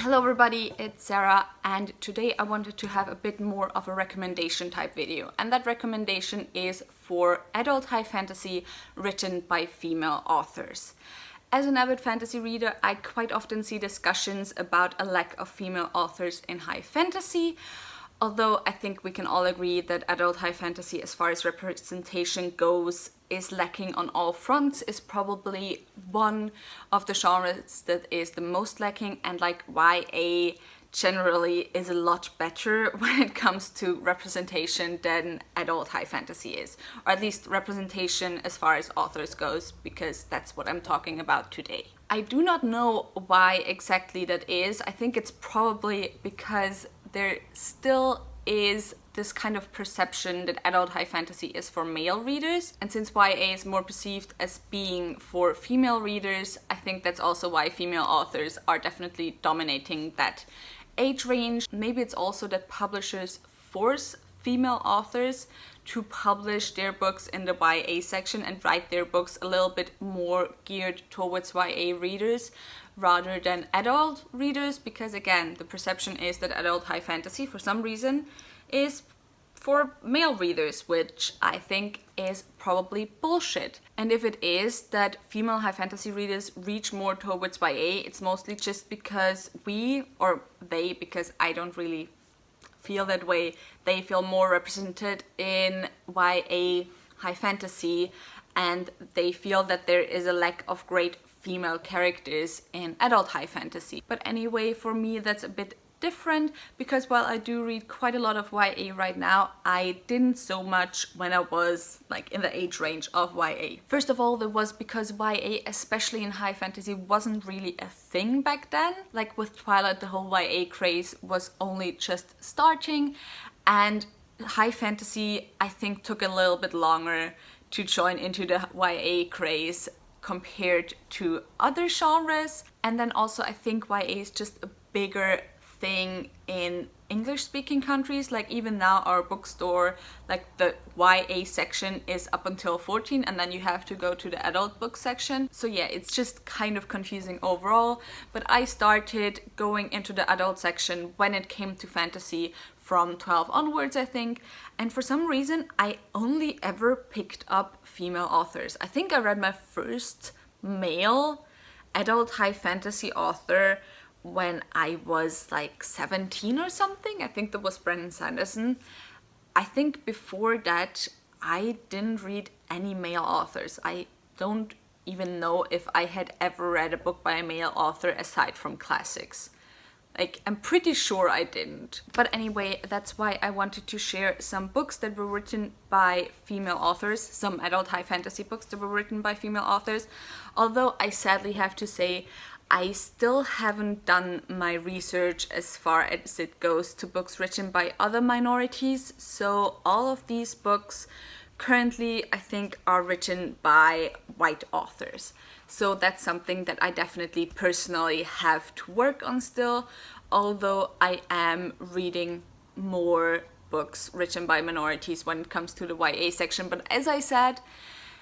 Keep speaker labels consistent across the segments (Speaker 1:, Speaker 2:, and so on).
Speaker 1: Hello everybody, it's Sarah, and today I wanted to have a bit more of a recommendation type video, and that recommendation is for adult high fantasy written by female authors. As an avid fantasy reader, I quite often see discussions about a lack of female authors in high fantasy, although I think we can all agree that adult high fantasy, as far as representation goes, is lacking on all fronts, is probably one of the genres that is the most lacking, and like YA generally is a lot better when it comes to representation than adult high fantasy is, or at least representation as far as authors goes, because that's what I'm talking about today. I do not know why exactly that is. I think it's probably because there still is this kind of perception that adult high fantasy is for male readers, and since YA is more perceived as being for female readers, I think that's also why female authors are definitely dominating that age range. Maybe it's also that publishers force female authors to publish their books in the YA section and write their books a little bit more geared towards YA readers rather than adult readers, because again, the perception is that adult high fantasy for some reason is for male readers, which I think is probably bullshit. And if it is that female high fantasy readers reach more towards YA, it's mostly just because because I don't really feel that way, they feel more represented in YA high fantasy, and they feel that there is a lack of great female characters in adult high fantasy. But anyway, for me that's a bit different, because while I do read quite a lot of YA right now, I didn't so much when I was like in the age range of YA. First of all, that was because YA, especially in high fantasy, wasn't really a thing back then. Like with Twilight, the whole YA craze was only just starting, and high fantasy I think took a little bit longer to join into the YA craze compared to other genres. And then also I think YA is just a bigger thing in English-speaking countries. Like even now our bookstore, like the YA section is up until 14, and then you have to go to the adult book section. So yeah, it's just kind of confusing overall. But I started going into the adult section when it came to fantasy from 12 onwards, I think, and for some reason I only ever picked up female authors. I think I read my first male adult high fantasy author when I was like 17 or something. I think that was Brandon Sanderson. I think before that I didn't read any male authors. I don't even know if I had ever read a book by a male author aside from classics. Like, I'm pretty sure I didn't. But anyway, that's why I wanted to share some books that were written by female authors, some adult high fantasy books that were written by female authors. Although I sadly have to say, I still haven't done my research as far as it goes to books written by other minorities. So all of these books currently, I think, are written by white authors. So that's something that I definitely personally have to work on still, although I am reading more books written by minorities when it comes to the YA section. But as I said,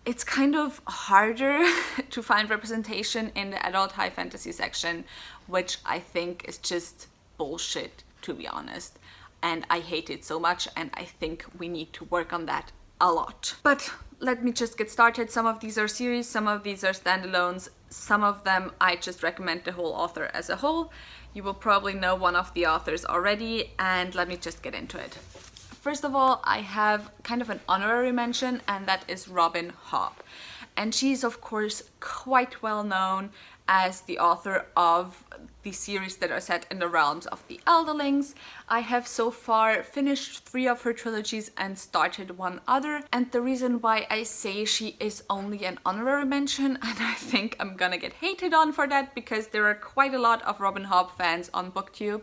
Speaker 1: it's kind of harder to find representation in the adult high fantasy section, which I think is just bullshit, to be honest. And I hate it so much, and I think we need to work on that a lot. But let me just get started. Some of these are series, some of these are standalones, some of them I just recommend the whole author as a whole. You will probably know one of the authors already, and let me just get into it. First of all, I have kind of an honorary mention, and that is Robin Hobb. And she's of course quite well known as the author of the series that are set in the realms of the Elderlings. I have so far finished 3 of her trilogies and started 1 other. And the reason why I say she is only an honorary mention, and I think I'm gonna get hated on for that because there are quite a lot of Robin Hobb fans on BookTube.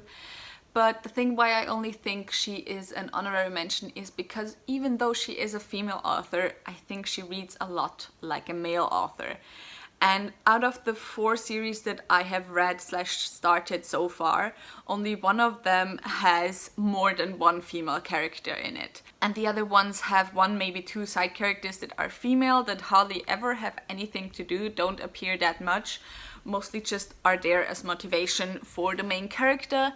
Speaker 1: But the thing why I only think she is an honorary mention is because even though she is a female author, I think she reads a lot like a male author. And out of the 4 series that I have read / started so far, only one of them has more than 1 female character in it. And the other ones have 1, maybe 2 side characters that are female that hardly ever have anything to do, don't appear that much. mostly just are there as motivation for the main character.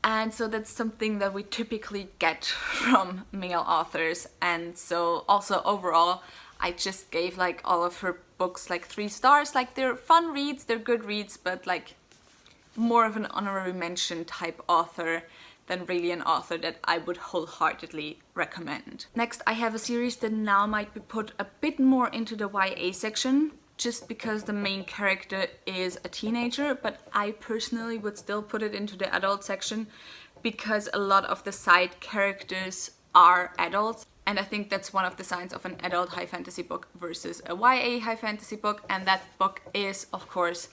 Speaker 1: And so that's something that we typically get from male authors. And so also overall, I just gave like all of her books like 3 stars. Like, they're fun reads, they're good reads, but like more of an honorary mention type author than really an author that I would wholeheartedly recommend. Next, I have a series that now might be put a bit more into the YA section, just because the main character is a teenager, but I personally would still put it into the adult section because a lot of the side characters are adults. And I think that's one of the signs of an adult high fantasy book versus a YA high fantasy book. And that book is, of course,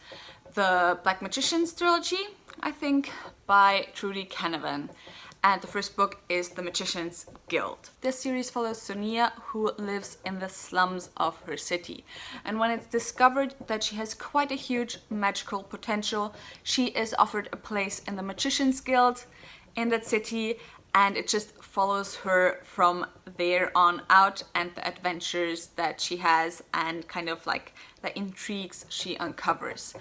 Speaker 1: the Black Magicians trilogy, I think, by Trudy Canavan. And the first book is The Magician's Guild. This series follows Sonia, who lives in the slums of her city. And when it's discovered that she has quite a huge magical potential, she is offered a place in the Magician's Guild in that city, and it just follows her from there on out and the adventures that she has and kind of like the intrigues she uncovers.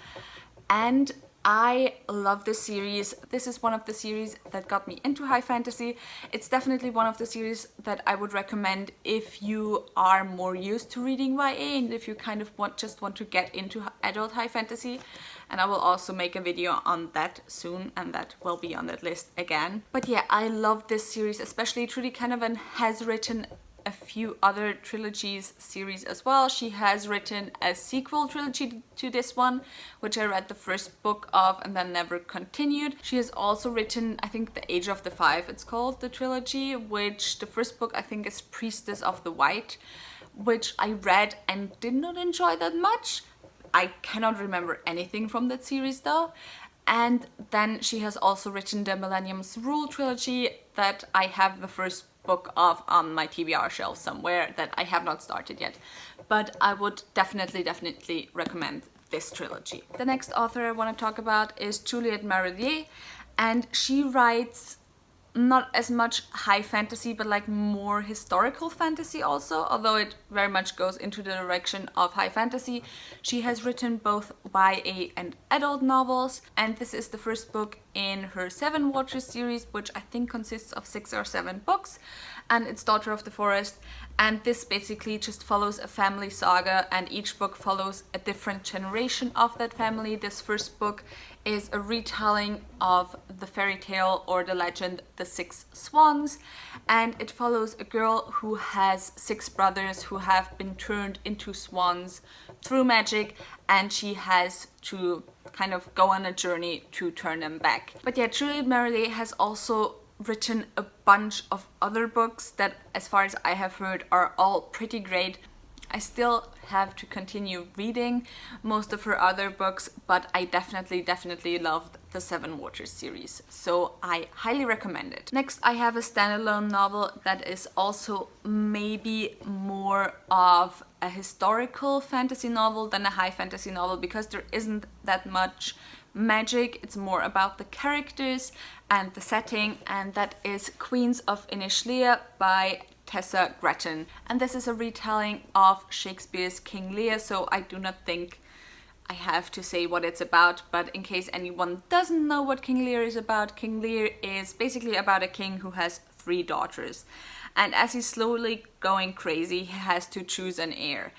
Speaker 1: And I love this series. This is one of the series that got me into high fantasy. It's definitely one of the series that I would recommend if you are more used to reading YA and if you kind of just want to get into adult high fantasy. And I will also make a video on that soon, and that will be on that list again. But yeah, I love this series, especially Trudy Canavan has written a few other trilogies series as well. She has written a sequel trilogy to this one, which I read the first book of and then never continued. She has also written, I think, The Age of the Five, it's called, the trilogy, which the first book I think is Priestess of the White, which I read and did not enjoy that much. I cannot remember anything from that series though. And then she has also written the Millennium's Rule trilogy that I have the first book of on my TBR shelf somewhere that I have not started yet. But I would definitely recommend this trilogy. The next author I want to talk about is Juliette Marelier, and she writes not as much high fantasy, but like more historical fantasy also, although it very much goes into the direction of high fantasy. She has written both YA and adult novels, and this is the first book in her Seven Watchers series, which I think consists of 6 or 7 books, and it's Daughter of the Forest. And this basically just follows a family saga, and each book follows a different generation of that family. This first book is a retelling of the fairy tale or the legend The Six Swans, and it follows a girl who has 6 brothers who have been turned into swans through magic, and she has to kind of go on a journey to turn them back. But yeah, Juliette Marelier has also written a bunch of other books that, as far as I have heard, are all pretty great. I still have to continue reading most of her other books, but I definitely loved the Seven Watchers series, so I highly recommend it. Next, I have a standalone novel that is also maybe more of a historical fantasy novel than a high fantasy novel, because there isn't that much magic. It's more about the characters and the setting, and that is Queens of Inishlia by Tessa Gretton. And this is a retelling of Shakespeare's King Lear, so I do not think I have to say what it's about, but in case anyone doesn't know what King Lear is about, King Lear is basically about a king who has 3 daughters. And as he's slowly going crazy, he has to choose an heir.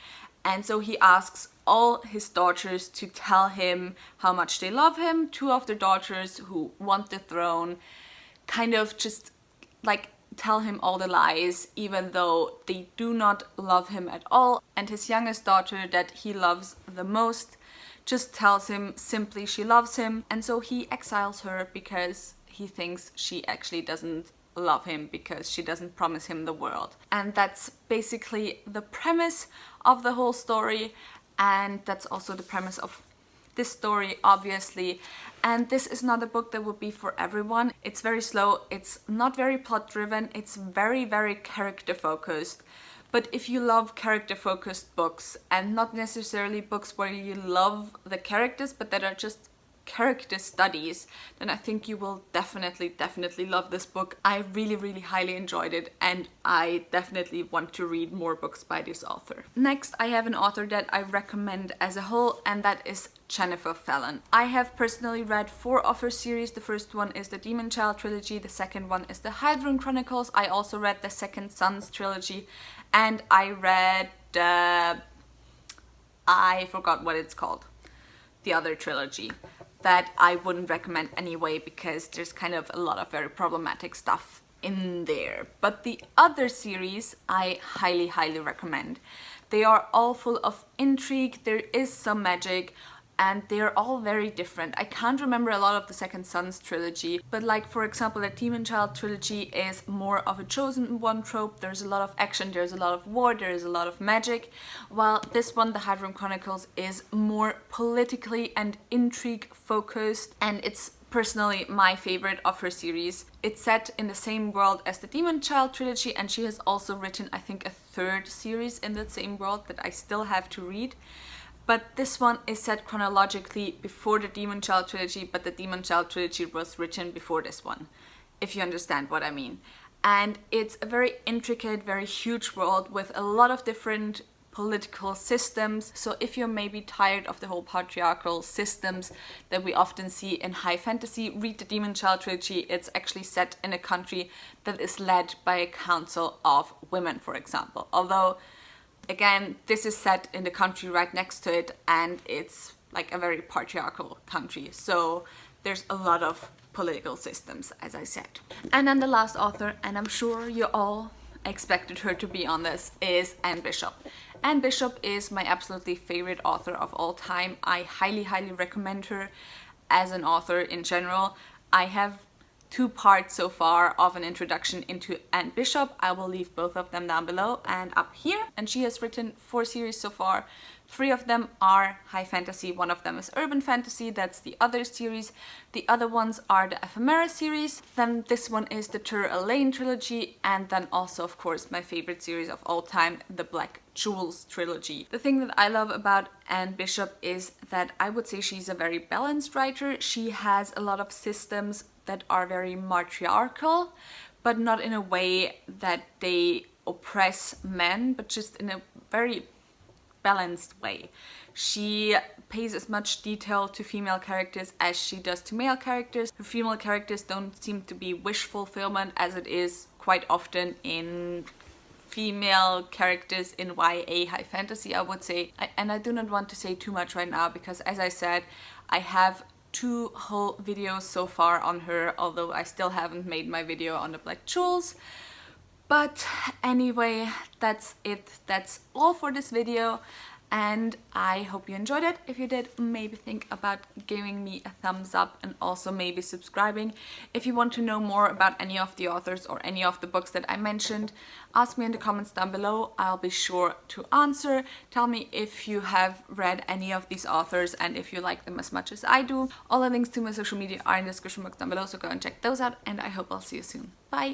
Speaker 1: And so he asks all his daughters to tell him how much they love him. 2 of the daughters who want the throne kind of just like tell him all the lies, even though they do not love him at all. And his youngest daughter, that he loves the most, just tells him simply she loves him. And so he exiles her because he thinks she actually doesn't love him, because she doesn't promise him the world. And that's basically the premise of the whole story, and that's also the premise of this story, obviously. And this is not a book that would be for everyone. It's very slow, it's not very plot driven, it's very character focused. But if you love character focused books, and not necessarily books where you love the characters but that are just character studies, then I think you will definitely love this book. I really highly enjoyed it, and I definitely want to read more books by this author. Next, I have an author that I recommend as a whole, and that is Jennifer Fallon. I have personally read 4 of her series. The first one is the Demon Child trilogy, the second one is the Hadron Chronicles. I also read the Second Sons trilogy, and I read I forgot what it's called, the other trilogy, that I wouldn't recommend anyway because there's kind of a lot of very problematic stuff in there. But the other series I highly recommend. They are all full of intrigue, there is some magic, and they're all very different. I can't remember a lot of the Second Sons trilogy, but like for example the Demon Child trilogy is more of a chosen one trope. There's a lot of action, there's a lot of war, there's a lot of magic, while this one, the Hadron Chronicles, is more politically and intrigue focused, and it's personally my favorite of her series. It's set in the same world as the Demon Child trilogy, and she has also written, I think, a 3rd series in that same world that I still have to read. But this one is set chronologically before the Demon Child trilogy, but the Demon Child trilogy was written before this one, if you understand what I mean. And it's a very intricate, very huge world with a lot of different political systems. So if you're maybe tired of the whole patriarchal systems that we often see in high fantasy, read the Demon Child trilogy. It's actually set in a country that is led by a council of women, for example. Although, again, this is set in the country right next to it, and it's like a very patriarchal country. So there's a lot of political systems, as I said. And then the last author, and I'm sure you all expected her to be on this, is Anne Bishop. Anne Bishop is my absolutely favorite author of all time. I highly recommend her as an author in general. I have 2 parts so far of an introduction into Anne Bishop. I will leave both of them down below and up here. And she has written 4 series so far. 3 of them are high fantasy, 1 of them is urban fantasy, that's the other series. The other ones are the Ephemera series, then this one is the Tur Elaine trilogy, and then also, of course, my favorite series of all time, the Black Jewels trilogy. The thing that I love about Anne Bishop is that I would say she's a very balanced writer. She has a lot of systems that are very matriarchal, but not in a way that they oppress men, but just in a very balanced way. She pays as much detail to female characters as she does to male characters. Her female characters don't seem to be wish fulfillment as it is quite often in female characters in YA high fantasy, I would say. And I do not want to say too much right now because, as I said, I have 2 whole videos so far on her, although I still haven't made my video on the Black Jewels. But anyway, that's it. That's all for this video, and I hope you enjoyed it. If you did, maybe think about giving me a thumbs up and also maybe subscribing. If you want to know more about any of the authors or any of the books that I mentioned, ask me in the comments down below. I'll be sure to answer. Tell me if you have read any of these authors and if you like them as much as I do. All the links to my social media are in the description box down below, so go and check those out, and I hope I'll see you soon. Bye!